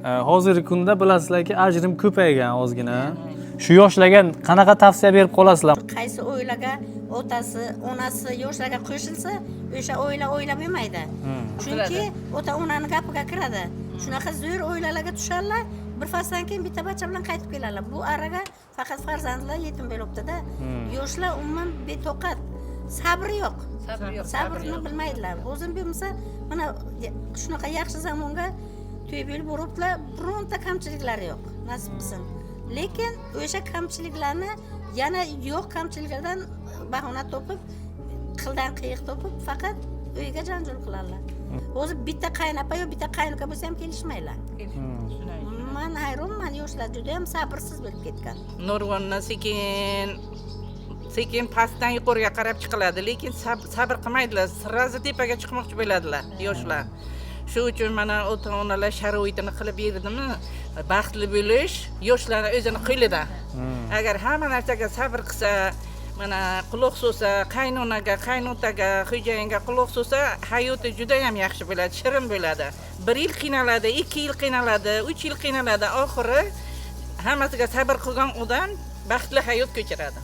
Hozirgi kunda bilasizlarki, ajrim ko'paygan ozgina. Shu yoshlarga qanaqa tavsiya berib qolasizlar? Qaysi oilaga otasi, onasi yoshlarga qo'shilsa, o'sha oila o'ylab yurmaydi. Chunki ota-onaning gapiga kiradi. Shunaqa zo'r oilalarga tushadilar, bir fasldan keyin bitta bacha bilan qaytib keladilar. Bu araga faqat farzandlar yetim bo'libdi-da. Yoshlar umuman betoqat, sabri yo'q. Sabrni bilmaydilar. O'zim bilmasa, mana shunaqa yaxshi zamonga to'yib boribdilar, bironta kamchiliklari yo'q. Nasib qilsin. Lekin o'sha kamchiliklarni yana yo'q kamchiliklardan bahona topib, qildan qiyiq topib, faqat uyga janjal qiladilar. O'zi bitta qaynapa yo bitta qaynuka bo'lsa ham kelishmaylar. Men hayronman, yoshlar juda ham sabrsiz bo'lib ketgan. Nurg'unni sekin pastdan yuqoriga qarab chiqiladi, lekin sabr qilmaydilar. Sirrazi tepaga chiqmoqchi bo'ladilar yoshlar. Shu uchun mana ota-onalar sharoitini qilib berdimi, baxtli bo'lish yoshlarning o'zini qo'lida. Agar hamma narsaga sabr qilsa, mana quloq solsa, qaynonaga, qaynotaga, xo'jayinga quloq solsa, hayoti juda ham yaxshi bo'ladi, shirin bo'ladi. 1 yil qiynaladi, 2 yil qiynaladi, 3 yil qiynaladi, oxiri hammasiga sabr qilgan odam baxtli hayot kechiradi.